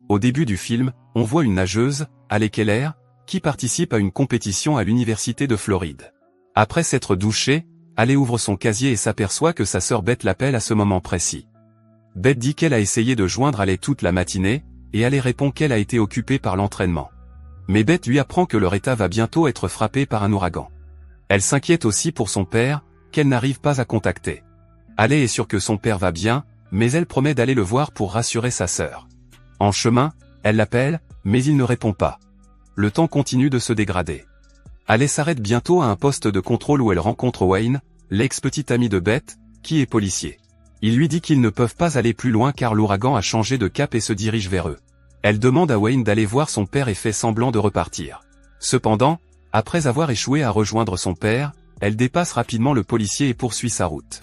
Au début du film, on voit une nageuse, Alec Keller, qui participe à une compétition à l'université de Floride. Après s'être douchée, Alec ouvre son casier et s'aperçoit que sa sœur Beth l'appelle à ce moment précis. Beth dit qu'elle a essayé de joindre Alec toute la matinée, et Alec répond qu'elle a été occupée par l'entraînement. Mais Beth lui apprend que leur état va bientôt être frappé par un ouragan. Elle s'inquiète aussi pour son père, qu'elle n'arrive pas à contacter. Alec est sûre que son père va bien, mais elle promet d'aller le voir pour rassurer sa sœur. En chemin, elle l'appelle, mais il ne répond pas. Le temps continue de se dégrader. Alec s'arrête bientôt à un poste de contrôle où elle rencontre Wayne, l'ex-petit ami de Beth, qui est policier. Il lui dit qu'ils ne peuvent pas aller plus loin car l'ouragan a changé de cap et se dirige vers eux. Elle demande à Wayne d'aller voir son père et fait semblant de repartir. Cependant, après avoir échoué à rejoindre son père, elle dépasse rapidement le policier et poursuit sa route.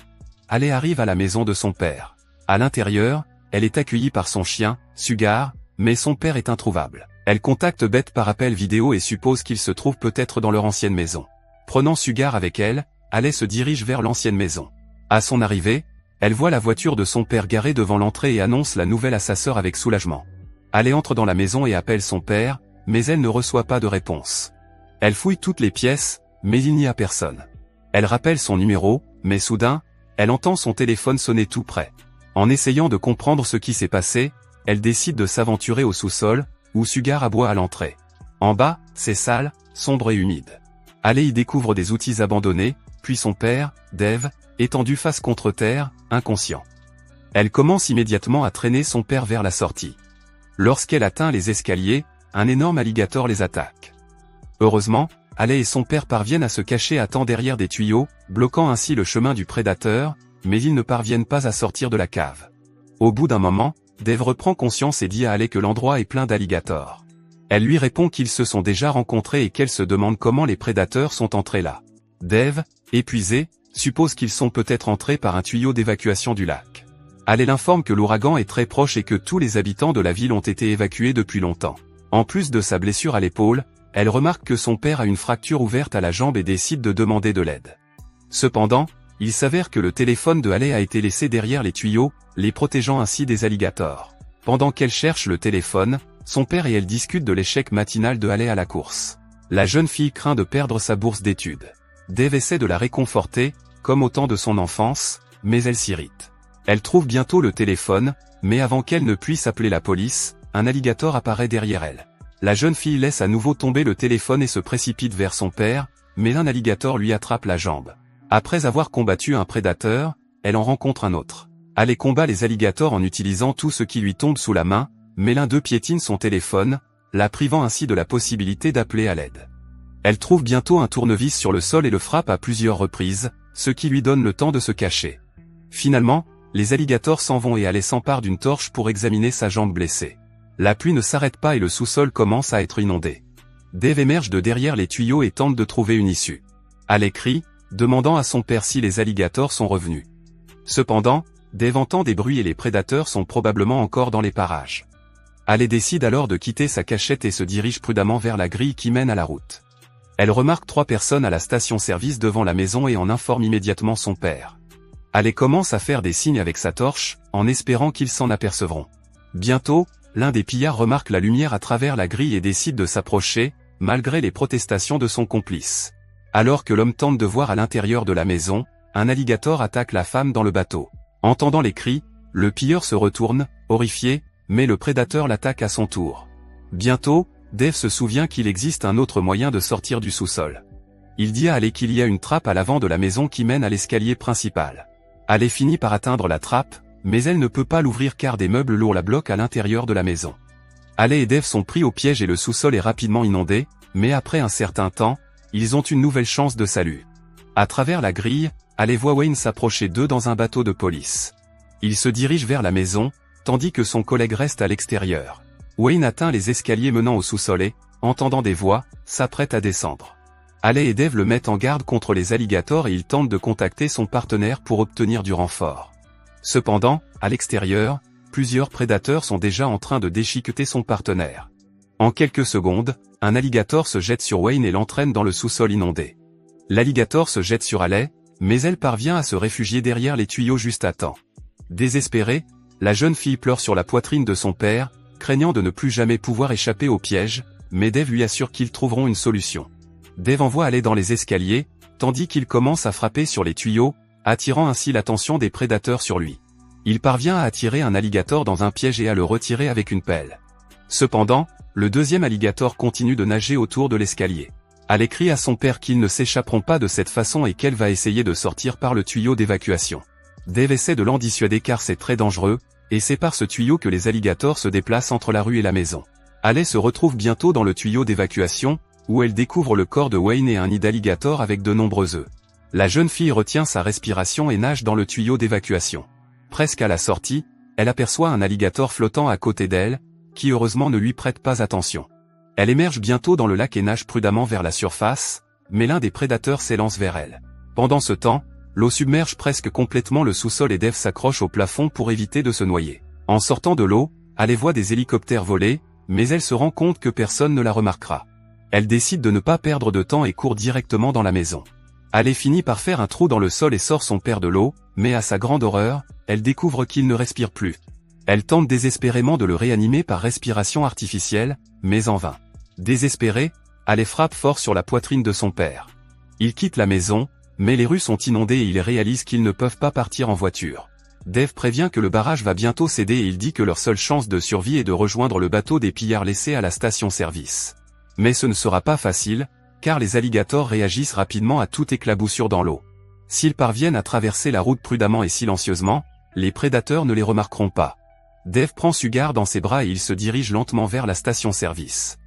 Alec arrive à la maison de son père. À l'intérieur, elle est accueillie par son chien, Sugar, mais son père est introuvable. Elle contacte Beth par appel vidéo et suppose qu'il se trouve peut-être dans leur ancienne maison. Prenant Sugar avec elle, Alec se dirige vers l'ancienne maison. À son arrivée, elle voit la voiture de son père garée devant l'entrée et annonce la nouvelle à sa sœur avec soulagement. Alec entre dans la maison et appelle son père, mais elle ne reçoit pas de réponse. Elle fouille toutes les pièces, mais il n'y a personne. Elle rappelle son numéro, mais soudain, elle entend son téléphone sonner tout près. En essayant de comprendre ce qui s'est passé, elle décide de s'aventurer au sous-sol, où Sugar aboie à l'entrée. En bas, c'est sale, sombre et humide. Alec y découvre des outils abandonnés, puis son père, Dave, étendu face contre terre, inconscient. Elle commence immédiatement à traîner son père vers la sortie. Lorsqu'elle atteint les escaliers, un énorme alligator les attaque. Heureusement, Alec et son père parviennent à se cacher à temps derrière des tuyaux, bloquant ainsi le chemin du prédateur, mais ils ne parviennent pas à sortir de la cave. Au bout d'un moment, Dave reprend conscience et dit à Alec que l'endroit est plein d'alligators. Elle lui répond qu'ils se sont déjà rencontrés et qu'elle se demande comment les prédateurs sont entrés là. Dave, épuisé, suppose qu'ils sont peut-être entrés par un tuyau d'évacuation du lac. Alec l'informe que l'ouragan est très proche et que tous les habitants de la ville ont été évacués depuis longtemps. En plus de sa blessure à l'épaule, elle remarque que son père a une fracture ouverte à la jambe et décide de demander de l'aide. Cependant, il s'avère que le téléphone de Alec a été laissé derrière les tuyaux, les protégeant ainsi des alligators. Pendant qu'elle cherche le téléphone, son père et elle discutent de l'échec matinal de Alec à la course. La jeune fille craint de perdre sa bourse d'études. Dave essaie de la réconforter, comme au temps de son enfance, mais elle s'irrite. Elle trouve bientôt le téléphone, mais avant qu'elle ne puisse appeler la police, un alligator apparaît derrière elle. La jeune fille laisse à nouveau tomber le téléphone et se précipite vers son père, mais un alligator lui attrape la jambe. Après avoir combattu un prédateur, elle en rencontre un autre. Alec combat les alligators en utilisant tout ce qui lui tombe sous la main, mais l'un d'eux piétine son téléphone, la privant ainsi de la possibilité d'appeler à l'aide. Elle trouve bientôt un tournevis sur le sol et le frappe à plusieurs reprises, ce qui lui donne le temps de se cacher. Finalement, les alligators s'en vont et Alec s'empare d'une torche pour examiner sa jambe blessée. La pluie ne s'arrête pas et le sous-sol commence à être inondé. Dave émerge de derrière les tuyaux et tente de trouver une issue. Alec crie, demandant à son père si les alligators sont revenus. Cependant, Dave entend des bruits et les prédateurs sont probablement encore dans les parages. Alec décide alors de quitter sa cachette et se dirige prudemment vers la grille qui mène à la route. Elle remarque 3 personnes à la station-service devant la maison et en informe immédiatement son père. Alec commence à faire des signes avec sa torche, en espérant qu'ils s'en apercevront. Bientôt, l'un des pillards remarque la lumière à travers la grille et décide de s'approcher, malgré les protestations de son complice. Alors que l'homme tente de voir à l'intérieur de la maison, un alligator attaque la femme dans le bateau. Entendant les cris, le pilleur se retourne, horrifié, mais le prédateur l'attaque à son tour. Bientôt, Dave se souvient qu'il existe un autre moyen de sortir du sous-sol. Il dit à Alec qu'il y a une trappe à l'avant de la maison qui mène à l'escalier principal. Alec finit par atteindre la trappe, mais elle ne peut pas l'ouvrir car des meubles lourds la bloquent à l'intérieur de la maison. Alec et Dave sont pris au piège et le sous-sol est rapidement inondé, mais après un certain temps, ils ont une nouvelle chance de salut. À travers la grille, Alec voit Wayne s'approcher d'eux dans un bateau de police. Il se dirige vers la maison, tandis que son collègue reste à l'extérieur. Wayne atteint les escaliers menant au sous-sol et, entendant des voix, s'apprête à descendre. Alec et Dave le mettent en garde contre les alligators et il tente de contacter son partenaire pour obtenir du renfort. Cependant, à l'extérieur, plusieurs prédateurs sont déjà en train de déchiqueter son partenaire. En quelques secondes, un alligator se jette sur Wayne et l'entraîne dans le sous-sol inondé. L'alligator se jette sur Alec, mais elle parvient à se réfugier derrière les tuyaux juste à temps. Désespérée, la jeune fille pleure sur la poitrine de son père, craignant de ne plus jamais pouvoir échapper au piège, mais Dave lui assure qu'ils trouveront une solution. Dave envoie Alec dans les escaliers, tandis qu'il commence à frapper sur les tuyaux, attirant ainsi l'attention des prédateurs sur lui. Il parvient à attirer un alligator dans un piège et à le retirer avec une pelle. Cependant, le deuxième alligator continue de nager autour de l'escalier. Alec crie à son père qu'ils ne s'échapperont pas de cette façon et qu'elle va essayer de sortir par le tuyau d'évacuation. Dave essaie de l'en dissuader car c'est très dangereux, et c'est par ce tuyau que les alligators se déplacent entre la rue et la maison. Alec se retrouve bientôt dans le tuyau d'évacuation, où elle découvre le corps de Wayne et un nid d'alligator avec de nombreux œufs. La jeune fille retient sa respiration et nage dans le tuyau d'évacuation. Presque à la sortie, elle aperçoit un alligator flottant à côté d'elle, qui heureusement ne lui prête pas attention. Elle émerge bientôt dans le lac et nage prudemment vers la surface, mais l'un des prédateurs s'élance vers elle. Pendant ce temps, l'eau submerge presque complètement le sous-sol et Dave s'accroche au plafond pour éviter de se noyer. En sortant de l'eau, Alec voit des hélicoptères voler, mais elle se rend compte que personne ne la remarquera. Elle décide de ne pas perdre de temps et court directement dans la maison. Alec finit par faire un trou dans le sol et sort son père de l'eau, mais à sa grande horreur, elle découvre qu'il ne respire plus. Elle tente désespérément de le réanimer par respiration artificielle, mais en vain. Désespérée, Alec frappe fort sur la poitrine de son père. Il quitte la maison, mais les rues sont inondées et ils réalisent qu'ils ne peuvent pas partir en voiture. Dave prévient que le barrage va bientôt céder et il dit que leur seule chance de survie est de rejoindre le bateau des pillards laissé à la station-service. Mais ce ne sera pas facile, car les alligators réagissent rapidement à toute éclaboussure dans l'eau. S'ils parviennent à traverser la route prudemment et silencieusement, les prédateurs ne les remarqueront pas. Dave prend Sugar dans ses bras et il se dirige lentement vers la station-service.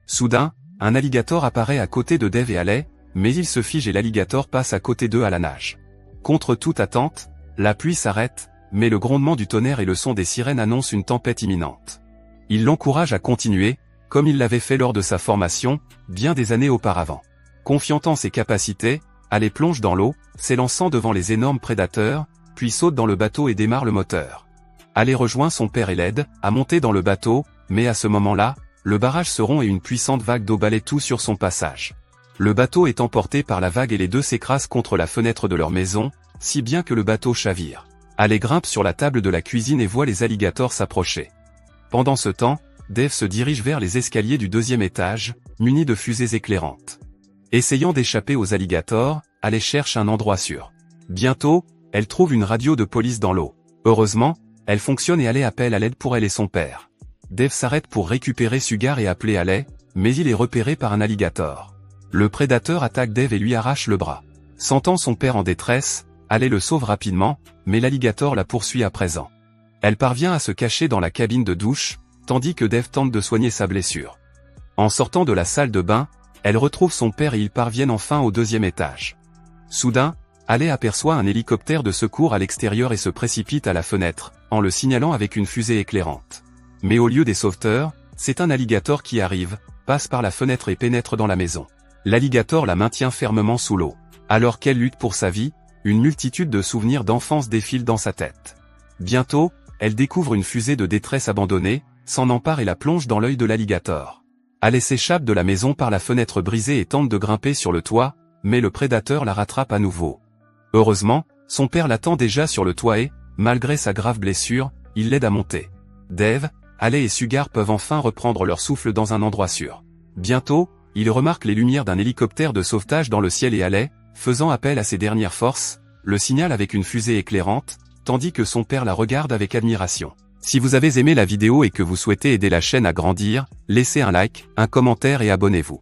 Soudain, un alligator apparaît à côté de Dave et Alec, mais il se fige et l'alligator passe à côté d'eux à la nage. Contre toute attente, la pluie s'arrête, mais le grondement du tonnerre et le son des sirènes annoncent une tempête imminente. Il l'encourage à continuer, comme il l'avait fait lors de sa formation, bien des années auparavant. Confiant en ses capacités, Alec plonge dans l'eau, s'élançant devant les énormes prédateurs, puis saute dans le bateau et démarre le moteur. Alec rejoint son père et l'aide à monter dans le bateau, mais à ce moment-là, le barrage se rompt et une puissante vague d'eau balaie tout sur son passage. Le bateau est emporté par la vague et les deux s'écrasent contre la fenêtre de leur maison, si bien que le bateau chavire. Alec grimpe sur la table de la cuisine et voit les alligators s'approcher. Pendant ce temps, Dave se dirige vers les escaliers du deuxième étage, muni de fusées éclairantes. Essayant d'échapper aux alligators, Alec cherche un endroit sûr. Bientôt, elle trouve une radio de police dans l'eau. Heureusement, elle fonctionne et Alec appelle à l'aide pour elle et son père. Dave s'arrête pour récupérer Sugar et appeler Alec, mais il est repéré par un alligator. Le prédateur attaque Dave et lui arrache le bras. Sentant son père en détresse, Alec le sauve rapidement, mais l'alligator la poursuit à présent. Elle parvient à se cacher dans la cabine de douche, tandis que Dave tente de soigner sa blessure. En sortant de la salle de bain, elle retrouve son père et ils parviennent enfin au deuxième étage. Soudain, Alec aperçoit un hélicoptère de secours à l'extérieur et se précipite à la fenêtre, en le signalant avec une fusée éclairante. Mais au lieu des sauveteurs, c'est un alligator qui arrive, passe par la fenêtre et pénètre dans la maison. L'alligator la maintient fermement sous l'eau. Alors qu'elle lutte pour sa vie, une multitude de souvenirs d'enfance défilent dans sa tête. Bientôt, elle découvre une fusée de détresse abandonnée, s'en empare et la plonge dans l'œil de l'alligator. Alec s'échappe de la maison par la fenêtre brisée et tente de grimper sur le toit, mais le prédateur la rattrape à nouveau. Heureusement, son père l'attend déjà sur le toit et, malgré sa grave blessure, il l'aide à monter. Dave, Alec et Sugar peuvent enfin reprendre leur souffle dans un endroit sûr. Bientôt, ils remarquent les lumières d'un hélicoptère de sauvetage dans le ciel et Alec, faisant appel à ses dernières forces, le signale avec une fusée éclairante, tandis que son père la regarde avec admiration. Si vous avez aimé la vidéo et que vous souhaitez aider la chaîne à grandir, laissez un like, un commentaire et abonnez-vous.